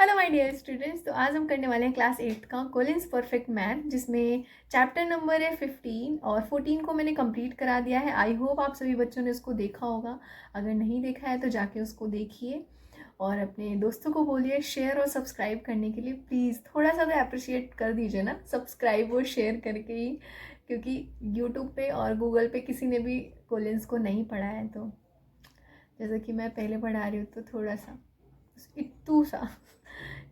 Hello my dear students. तो आज हम करने वाले हैं क्लास 8 का कोलिन्स परफेक्ट मैथ, जिसमें चैप्टर नंबर है 15 और 14 को मैंने कंप्लीट करा दिया है। आई होप आप सभी बच्चों ने उसको देखा होगा। अगर नहीं देखा है तो जाके उसको देखिए और अपने दोस्तों को बोलिए शेयर और सब्सक्राइब करने के लिए। प्लीज़ थोड़ा सा तो अप्रिशिएट कर दीजिए ना, सब्सक्राइब और शेयर करके ही, क्योंकि यूट्यूब पे और गूगल पे किसी ने भी कोलिन्स को नहीं पढ़ा है, तो जैसे कि मैं पहले पढ़ा रही हूँ तो थोड़ा सा इतू सा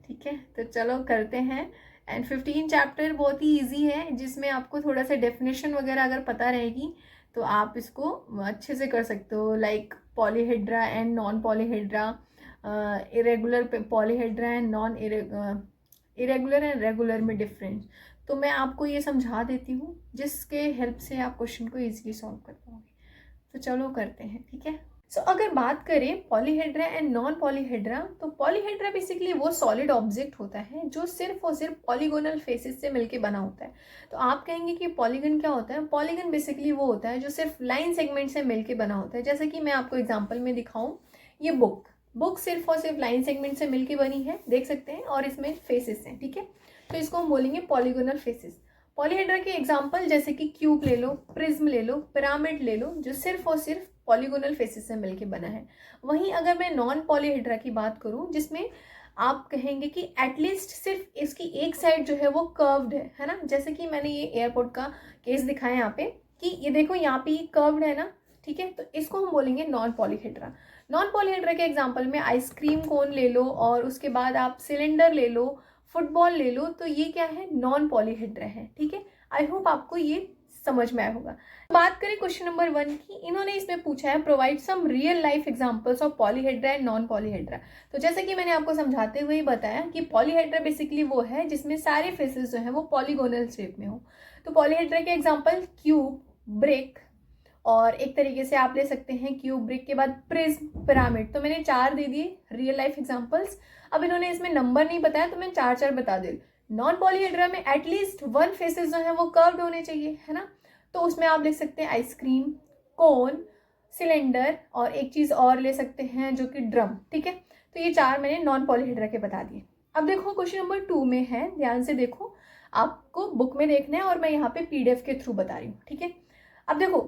ठीक है। तो चलो करते हैं। एंड 15 चैप्टर बहुत ही इजी है, जिसमें आपको थोड़ा सा डेफिनेशन वगैरह अगर पता रहेगी तो आप इसको अच्छे से कर सकते हो। Like polyhedra and non polyhedra, irregular polyhedra and non irregular and regular में डिफरेंस। तो मैं आपको ये समझा देती हूँ जिसके हेल्प से आप क्वेश्चन को ईजिली सॉल्व कर पाओगे। तो चलो करते हैं, ठीक है। अगर बात करें पॉलीहेड्रा एंड नॉन पॉलीहेड्रा, तो पॉलीहेड्रा बेसिकली वो सॉलिड ऑब्जेक्ट होता है जो सिर्फ और सिर्फ पॉलीगोनल फेसेस से मिलके बना होता है। तो आप कहेंगे कि पॉलीगन क्या होता है? पॉलीगन बेसिकली वो होता है जो सिर्फ लाइन सेगमेंट से मिलके बना होता है। जैसे कि मैं आपको एग्जाम्पल में दिखाऊं, ये बुक सिर्फ और सिर्फ लाइन सेगमेंट से मिलके बनी है, देख सकते हैं, और इसमें फेसेस हैं, ठीक है। तो इसको हम बोलेंगे पॉलीगोनल फेसेस। पॉलीहेड्रा के एग्जाम्पल जैसे कि क्यूब ले लो, प्रिज्म ले लो, पिरामिड ले लो, जो सिर्फ और सिर्फ पॉलीगोनल फेसेस से मिलके बना है। वहीं अगर मैं नॉन पॉलीहेड्रा की बात करूं, जिसमें आप कहेंगे कि एटलीस्ट सिर्फ इसकी एक साइड जो है वो कर्व्ड है ना। जैसे कि मैंने ये एयरपोर्ट का केस दिखाया यहाँ पे, कि ये देखो यहाँ पे ये कर्व्ड है ना, ठीक है। तो इसको हम बोलेंगे नॉन पॉलीहेड्रा। नॉन पॉलीहेड्रा के एग्जाम्पल में आइसक्रीम कोन ले लो और उसके बाद आप सिलेंडर ले लो, फुटबॉल ले लो, तो ये क्या है? नॉन पॉलीहेड्रा है, ठीक है। आई होप आपको ये समझ में आया होगा। बात करें क्वेश्चन नंबर 1 की, इन्होंने इसमें पूछा है provide some real life examples of polyhedra and non polyhedra. तो जैसे कि मैंने आपको समझाते हुए ही बताया कि पॉलीहेड्रा बेसिकली वो है जिसमें सारे फेसेस जो है वो पॉलीगोनल शेप में हो। तो पॉलीहेड्रा के एग्जांपल क्यूब, ब्रिक, और एक तरीके से आप ले सकते हैं क्यूब, ब्रिक के बाद प्रिज्म, पिरामिड। तो मैंने 4 दे दिए रियल लाइफ एग्जांपल्स। अब इन्होंने इसमें नंबर नहीं बताया तो मैं 4 बता दे। नॉन पॉलीहेड्रा में एटलीस्ट 1 फेसेस जो है वो कर्व्ड होने चाहिए, है ना। तो उसमें आप लिख सकते हैं आइसक्रीम, कोन, सिलेंडर, और एक चीज और ले सकते हैं जो कि ड्रम, ठीक है। तो ये 4 मैंने नॉन पॉलीहेड्रा के बता दिए। अब देखो क्वेश्चन नंबर 2 में है, ध्यान से देखो, आपको बुक में देखना है और मैं यहाँ पे पीडीएफ के थ्रू बता रही हूँ, ठीक है। अब देखो,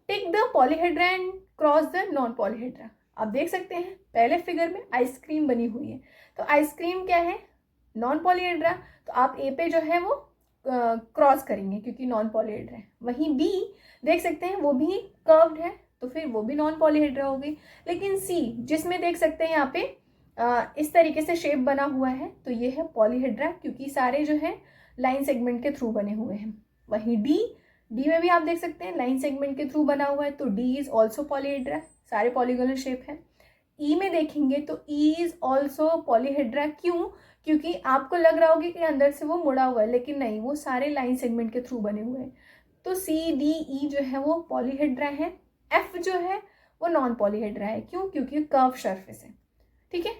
tick the polyhedra and cross the non polyhedra. आप देख सकते हैं पहले फिगर में आइसक्रीम बनी हुई है, तो आइसक्रीम क्या है? Non polyhedra. तो आप ए पे जो है वो क्रॉस करेंगे क्योंकि नॉन पॉलीहेड्रा है। वहीं बी देख सकते हैं वो भी कर्व्ड है, तो फिर वो भी नॉन पॉलीहेड्रा हो गई। लेकिन सी, जिसमें देख सकते हैं यहाँ पे इस तरीके से शेप बना हुआ है, तो ये है पॉलीहेड्रा, क्योंकि सारे जो है लाइन सेगमेंट के थ्रू बने हुए हैं। वहीं डी में भी आप देख सकते हैं लाइन सेगमेंट के थ्रू बना हुआ है, तो डी इज ऑल्सो पॉलीहेड्रा, सारे पॉलीगोनल शेप है। ई में देखेंगे तो ई इज ऑल्सो पॉलीहेड्रा। क्यों? क्योंकि आपको लग रहा होगा कि अंदर से वो मुड़ा हुआ है, लेकिन नहीं, वो सारे लाइन सेगमेंट के थ्रू बने हुए हैं। तो सी डी ई जो है वो पॉलीहेड्रा है। एफ जो है वो नॉन पॉलीहेड्रा है। क्यों? क्योंकि कर्व सरफेस है, ठीक है।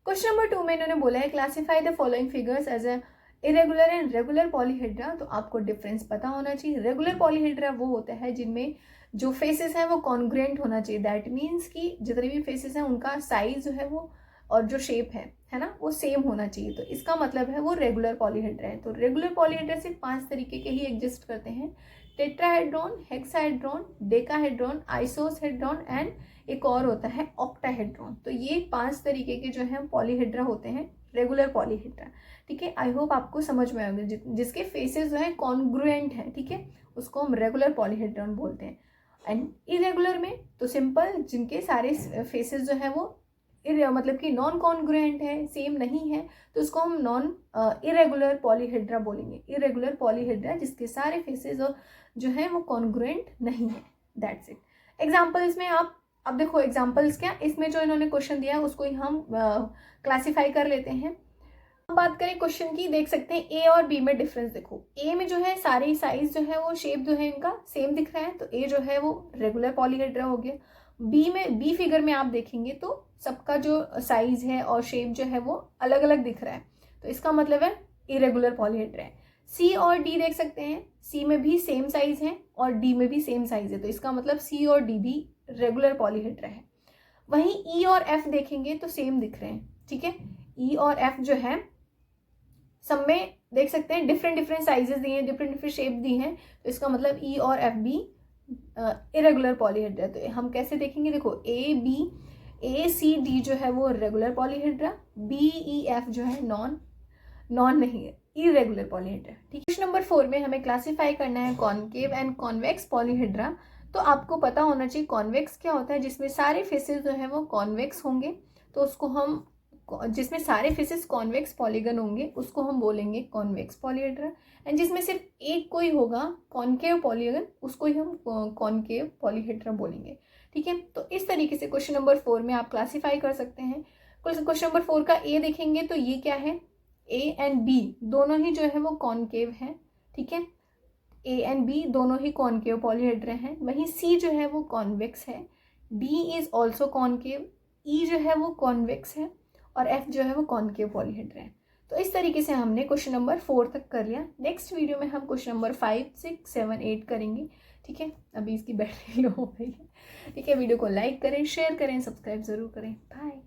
क्वेश्चन नंबर 2 में इन्होंने बोला है classify the following figures as a irregular and regular polyhedra. तो आपको डिफरेंस पता होना चाहिए। रेगुलर पॉलीहेड्रा वो होता है जिनमें जो फेसेस हैं वो कॉन्ग्रुएंट होना चाहिए। दैट मीन्स कि जितने भी फेसेस हैं उनका साइज जो है वो और जो शेप है ना, वो सेम होना चाहिए। तो इसका मतलब है वो रेगुलर पॉलीहेड्रा है। तो रेगुलर पॉलीहेड्रा सिर्फ 5 तरीके के ही एग्जिस्ट करते हैं: टेट्राहेड्रॉन, हेक्साहेड्रॉन, डेकाहेड्रॉन, आइसोहेड्रॉन एंड एक और होता है ऑक्टाहेड्रॉन। तो ये 5 तरीके के जो है पॉलीहेड्रा होते हैं, रेगुलर पॉलीहेड्रा, ठीक है। आई होप आपको समझ में आएगा। जिसके फेसेस जो है कॉन्ग्रुएंट है, ठीक है, उसको हम रेगुलर पॉलीहेड्रॉन बोलते हैं। एंड इरेगुलर में तो सिंपल, जिनके सारे फेसेस जो है वो मतलब कि नॉन कॉन्ग्रुएंट है, सेम नहीं है, तो उसको हम नॉन इरेगुलर पॉलीहेड्रा बोलेंगे। इरेगुलर पॉलीहेड्रा जिसके सारे फेसेस और जो है वो कॉन्ग्रुएंट नहीं है, दैट्स इट। एग्जाम्पल्स में आप अब देखो, एग्जाम्पल्स क्या, इसमें जो इन्होंने क्वेश्चन दिया है उसको ही हम क्लासीफाई कर लेते हैं। हम बात करें क्वेश्चन की, देख सकते हैं ए और बी में डिफरेंस। देखो ए में जो है सारे साइज जो है वो शेप जो है इनका सेम दिख रहा है, तो ए जो है वो रेगुलर पॉलीहेड्रा हो गया। बी फिगर में आप देखेंगे तो सबका जो साइज है और शेप जो है वो अलग अलग दिख रहा है, तो इसका मतलब है इरेगुलर पॉलीहेड्रा है। सी और डी देख सकते हैं, सी में भी सेम साइज है और डी में भी सेम साइज है, तो इसका मतलब सी और डी भी रेगुलर पॉलीहेड्रा है। वहीं ई और एफ देखेंगे तो सेम दिख रहे हैं, ठीक है। ई और एफ जो है सब में देख सकते हैं डिफरेंट डिफरेंट साइजेस दिए हैं, डिफरेंट डिफरेंट शेप दी हैं, तो इसका मतलब ई और एफ भी इरेगुलर पॉलीहेड्रा। तो हम कैसे देखेंगे, देखो ए सी डी जो है वो regular polyhedra, B E F जो है नॉन नहीं है, इरेगुलर पॉलीहेड्रा। ठीक है। क्वेश्चन नंबर 4 में हमें क्लासिफाई करना है कॉनकेव एंड कॉन्वेक्स पॉलीहेड्रा। तो आपको पता होना चाहिए कॉन्वेक्स क्या होता है, जिसमें सारे फेसेस जो है वो कॉन्वेक्स होंगे, तो उसको हम, जिसमें सारे फेसेस कॉन्वेक्स पॉलीगन होंगे उसको हम बोलेंगे कॉन्वेक्स पॉलीहेड्रा। एंड जिसमें सिर्फ एक कोई होगा कॉनकेव पॉलीगन, उसको ही हम कॉनकेव पॉलीहेड्रा बोलेंगे। ठीक है। तो इस तरीके से क्वेश्चन नंबर 4 में आप क्लासीफाई कर सकते हैं। क्वेश्चन नंबर 4 का ए देखेंगे तो ये क्या है, ए एंड बी दोनों ही जो है वो कॉनकेव हैं। ठीक है, ए एंड बी दोनों ही कॉनकेव पॉलीहेड्रा हैं। वहीं सी जो है वो कॉन्वेक्स है, डी इज ऑल्सो कॉनकेव, ई जो है वो कॉन्वेक्स है, और एफ जो है वो कॉनकेव पॉलीहेड्रा है। तो इस तरीके से हमने क्वेश्चन नंबर 4 तक कर लिया। नेक्स्ट वीडियो में हम क्वेश्चन नंबर 5, 6, 7, 8 करेंगे। ठीक है, अभी इसकी बैटरी लो हो गई है। ठीक है, वीडियो को लाइक करें, शेयर करें, सब्सक्राइब जरूर करें। बाय।